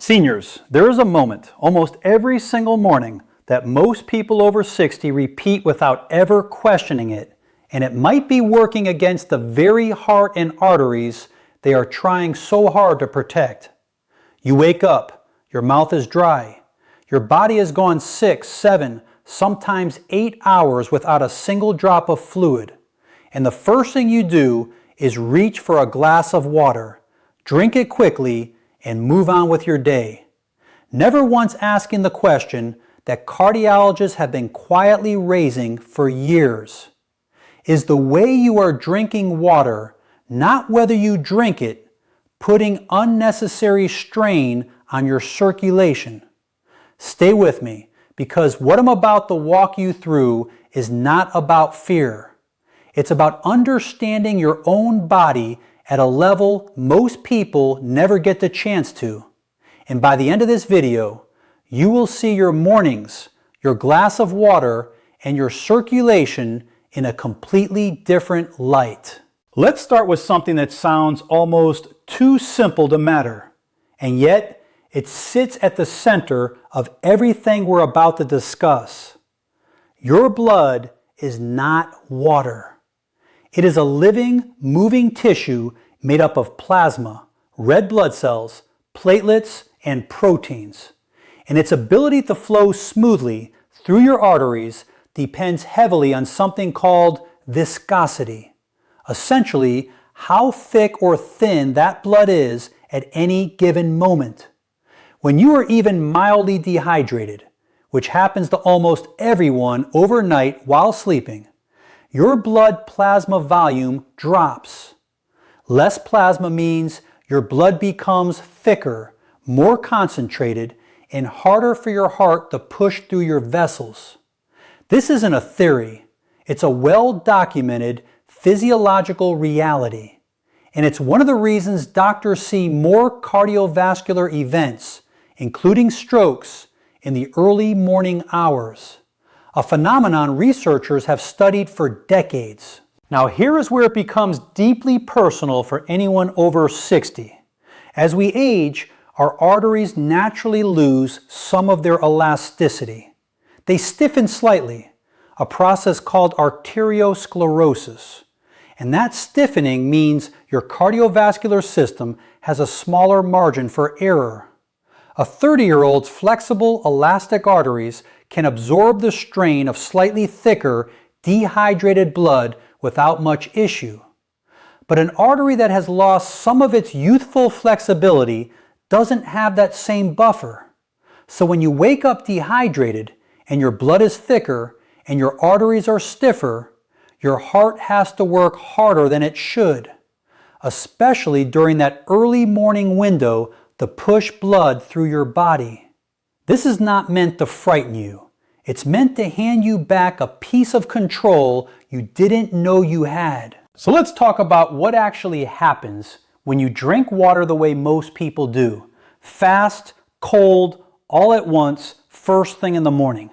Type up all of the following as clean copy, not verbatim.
Seniors, there is a moment almost every single morning that most people over 60 repeat without ever questioning it, and it might be working against the very heart and arteries they are trying so hard to protect. You wake up, your mouth is dry, your body has gone 6, 7, sometimes 8 hours without a single drop of fluid, and the first thing you do is reach for a glass of water, drink it quickly, and move on with your day. Never once asking the question that cardiologists have been quietly raising for years. Is the way you are drinking water, not whether you drink it, putting unnecessary strain on your circulation? Stay with me, because what I'm about to walk you through is not about fear. It's about understanding your own body at a level most people never get the chance to. And by the end of this video, you will see your mornings, your glass of water, and your circulation in a completely different light. Let's start with something that sounds almost too simple to matter, and yet it sits at the center of everything we're about to discuss. Your blood is not water. It is a living, moving tissue made up of plasma, red blood cells, platelets, and proteins. And its ability to flow smoothly through your arteries depends heavily on something called viscosity. Essentially, how thick or thin that blood is at any given moment. When you are even mildly dehydrated, which happens to almost everyone overnight while sleeping, your blood plasma volume drops. Less plasma means your blood becomes thicker, more concentrated, and harder for your heart to push through your vessels. This isn't a theory. It's a well-documented physiological reality. And it's one of the reasons doctors see more cardiovascular events, including strokes, in the early morning hours. A phenomenon researchers have studied for decades. Now here is where it becomes deeply personal for anyone over 60. As we age, our arteries naturally lose some of their elasticity. They stiffen slightly, a process called arteriosclerosis. And that stiffening means your cardiovascular system has a smaller margin for error. A 30-year-old's flexible, elastic arteries can absorb the strain of slightly thicker, dehydrated blood without much issue. But an artery that has lost some of its youthful flexibility doesn't have that same buffer. So when you wake up dehydrated and your blood is thicker and your arteries are stiffer, your heart has to work harder than it should, especially during that early morning window to push blood through your body. This is not meant to frighten you. It's meant to hand you back a piece of control you didn't know you had. So let's talk about what actually happens when you drink water the way most people do. Fast, cold, all at once, first thing in the morning.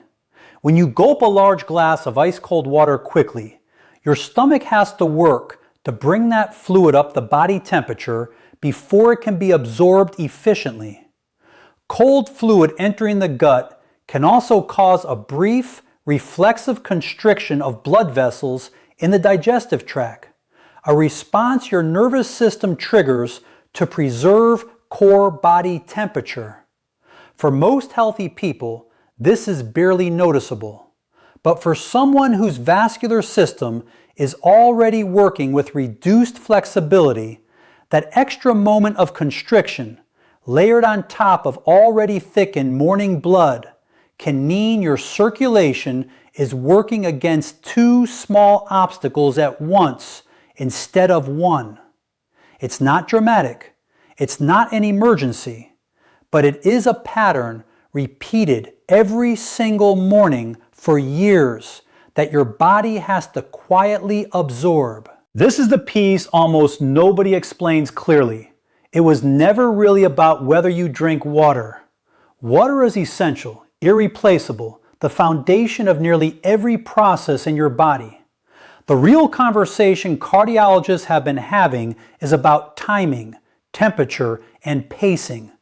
When you gulp a large glass of ice-cold water quickly, your stomach has to work to bring that fluid up the body temperature before it can be absorbed efficiently. Cold fluid entering the gut can also cause a brief, reflexive constriction of blood vessels in the digestive tract, a response your nervous system triggers to preserve core body temperature. For most healthy people, this is barely noticeable. But for someone whose vascular system is already working with reduced flexibility, that extra moment of constriction, layered on top of already thickened morning blood, can mean your circulation is working against two small obstacles at once instead of one. It's not dramatic, it's not an emergency, but it is a pattern repeated every single morning for years that your body has to quietly absorb. This is the piece almost nobody explains clearly. It was never really about whether you drink water. Water is essential, irreplaceable, the foundation of nearly every process in your body. The real conversation cardiologists have been having is about timing, temperature, and pacing.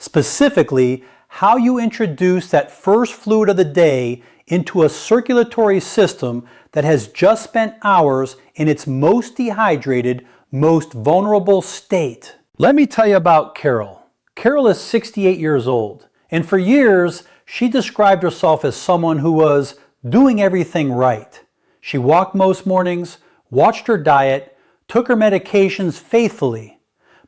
Specifically, how you introduce that first fluid of the day into a circulatory system that has just spent hours in its most dehydrated, most vulnerable state. Let me tell you about Carol. Carol is 68 years old, and for years, she described herself as someone who was doing everything right. She walked most mornings, watched her diet, took her medications faithfully,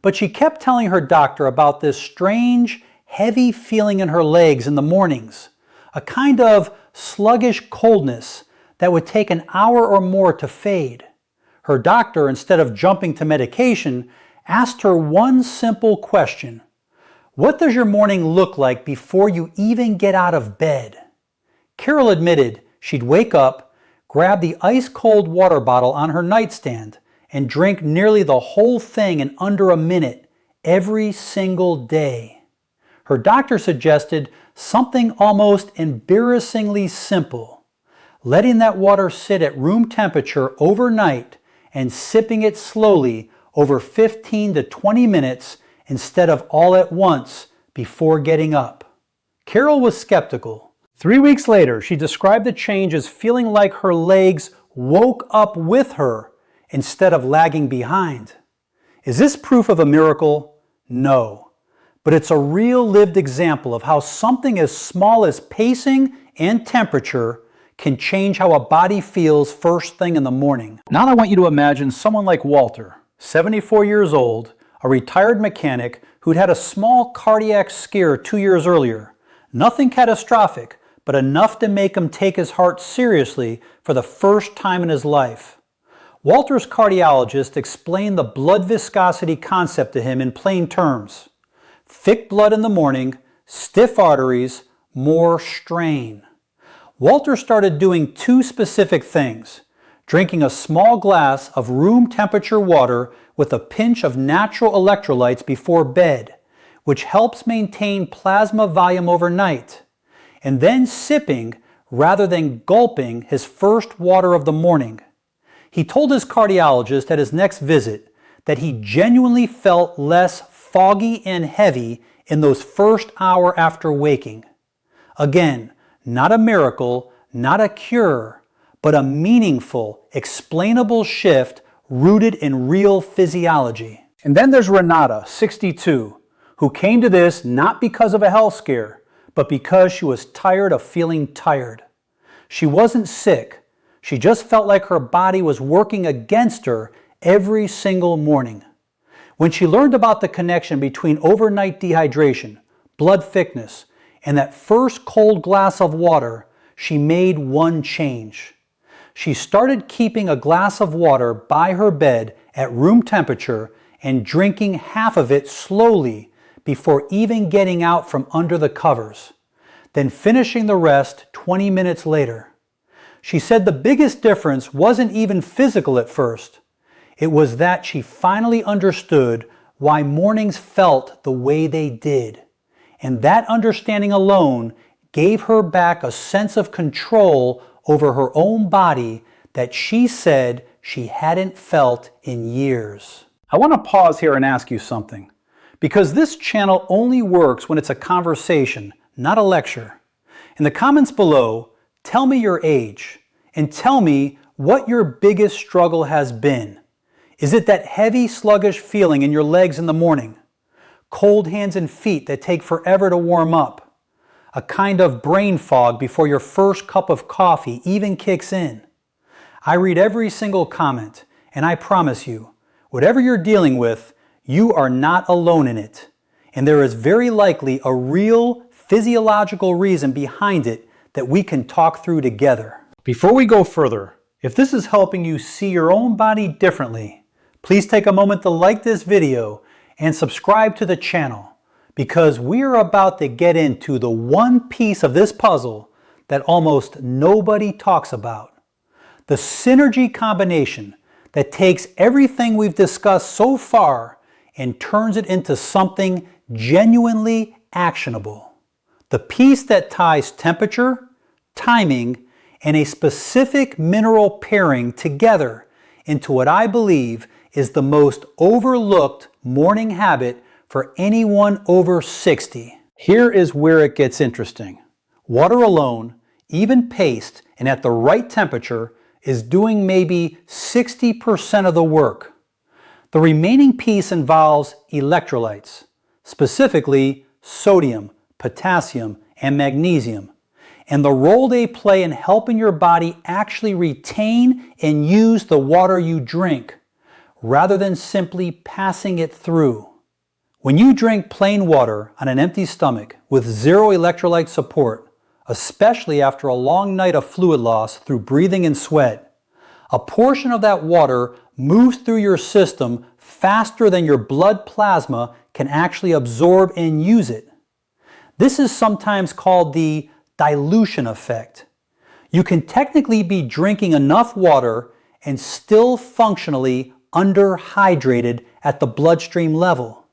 but she kept telling her doctor about this strange, heavy feeling in her legs in the mornings, a kind of sluggish coldness that would take an hour or more to fade. Her doctor, instead of jumping to medication, asked her one simple question: what does your morning look like before you even get out of bed? Carol admitted she'd wake up, grab the ice-cold water bottle on her nightstand, and drink nearly the whole thing in under a minute every single day. Her doctor suggested something almost embarrassingly simple: letting that water sit at room temperature overnight and sipping it slowly over 15 to 20 minutes instead of all at once before getting up. Carol was skeptical. 3 weeks later, she described the change as feeling like her legs woke up with her instead of lagging behind. Is this proof of a miracle? No. But it's a real lived example of how something as small as pacing and temperature can change how a body feels first thing in the morning. Now I want you to imagine someone like Walter, 74 years old, a retired mechanic who'd had a small cardiac scare 2 years earlier. Nothing catastrophic, but enough to make him take his heart seriously for the first time in his life. Walter's cardiologist explained the blood viscosity concept to him in plain terms: thick blood in the morning, stiff arteries, more strain. Walter started doing two specific things: drinking a small glass of room temperature water with a pinch of natural electrolytes before bed, which helps maintain plasma volume overnight, and then sipping rather than gulping his first water of the morning. He told his cardiologist at his next visit that he genuinely felt less foggy and heavy in those first hour after waking. Again, not a miracle, not a cure, but a meaningful, explainable shift rooted in real physiology. And then there's Renata, 62, who came to this not because of a health scare, but because she was tired of feeling tired. She wasn't sick. She just felt like her body was working against her every single morning. When she learned about the connection between overnight dehydration, blood thickness, and that first cold glass of water, she made one change. She started keeping a glass of water by her bed at room temperature and drinking half of it slowly before even getting out from under the covers, then finishing the rest 20 minutes later. She said the biggest difference wasn't even physical at first. It was that she finally understood why mornings felt the way they did. And that understanding alone gave her back a sense of control over her own body that she said she hadn't felt in years. I want to pause here and ask you something, because this channel only works when it's a conversation, not a lecture. In the comments below, tell me your age and tell me what your biggest struggle has been. Is it that heavy, sluggish feeling in your legs in the morning? Cold hands and feet that take forever to warm up? A kind of brain fog before your first cup of coffee even kicks in? I read every single comment, and I promise you, whatever you're dealing with, you are not alone in it. And there is very likely a real physiological reason behind it that we can talk through together. Before we go further, if this is helping you see your own body differently, please take a moment to like this video and subscribe to the channel, because we are about to get into the one piece of this puzzle that almost nobody talks about. The synergy combination that takes everything we've discussed so far and turns it into something genuinely actionable. The piece that ties temperature, timing, and a specific mineral pairing together into what I believe is the most overlooked morning habit for anyone over 60. Here is where it gets interesting. Water alone, even paced and at the right temperature, is doing maybe 60% of the work. The remaining piece involves electrolytes, specifically sodium, potassium, and magnesium, and the role they play in helping your body actually retain and use the water you drink, rather than simply passing it through. When you drink plain water on an empty stomach with zero electrolyte support, especially after a long night of fluid loss through breathing and sweat, a portion of that water moves through your system faster than your blood plasma can actually absorb and use it. This is sometimes called the dilution effect. You can technically be drinking enough water and still functionally underhydrated at the bloodstream level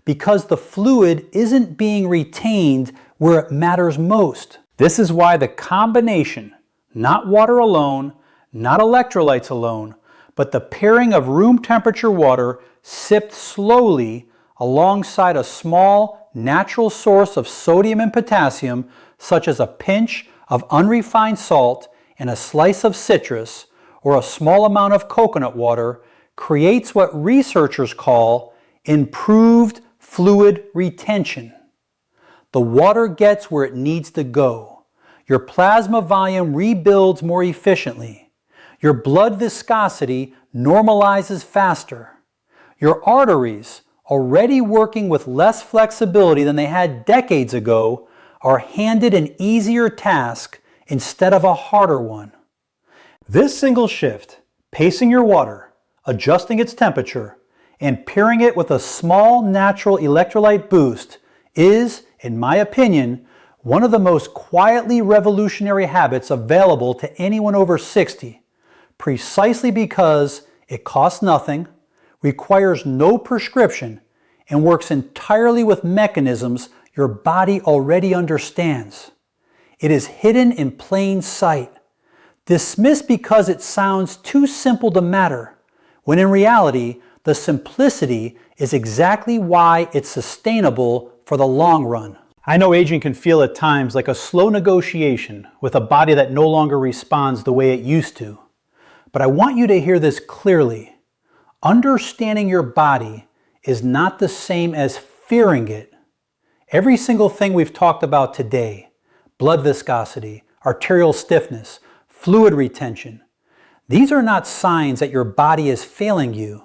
because the fluid isn't being retained where it matters most. This is why the combination, not water alone, not electrolytes alone, but the pairing of room temperature water sipped slowly alongside a small natural source of sodium and potassium, such as a pinch of unrefined salt and a slice of citrus or a small amount of coconut water, creates what researchers call improved fluid retention. The water gets where it needs to go. Your plasma volume rebuilds more efficiently. Your blood viscosity normalizes faster. Your arteries, already working with less flexibility than they had decades ago, are handed an easier task instead of a harder one. This single shift, pacing your water, adjusting its temperature, and pairing it with a small natural electrolyte boost is, in my opinion, one of the most quietly revolutionary habits available to anyone over 60, precisely because it costs nothing, requires no prescription, and works entirely with mechanisms your body already understands. It is hidden in plain sight, dismissed because it sounds too simple to matter, when in reality, the simplicity is exactly why it's sustainable for the long run. I know aging can feel at times like a slow negotiation with a body that no longer responds the way it used to. But I want you to hear this clearly. Understanding your body is not the same as fearing it. Every single thing we've talked about today, blood viscosity, arterial stiffness, fluid retention, these are not signs that your body is failing you.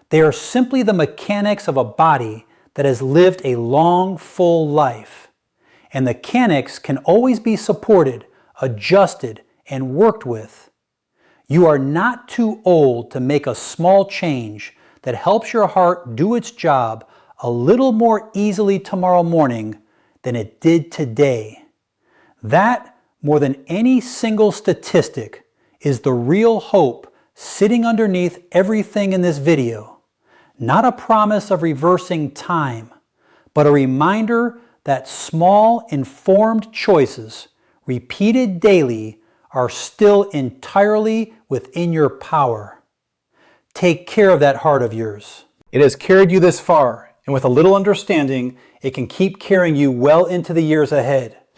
They are simply the mechanics of a body that has lived a long, full life. And the mechanics can always be supported, adjusted, and worked with. You are not too old to make a small change that helps your heart do its job a little more easily tomorrow morning than it did today. That, more than any single statistic, is the real hope sitting underneath everything in this video. Not a promise of reversing time, but a reminder that small, informed choices, repeated daily, are still entirely within your power. Take care of that heart of yours. It has carried you this far, and with a little understanding, it can keep carrying you well into the years ahead.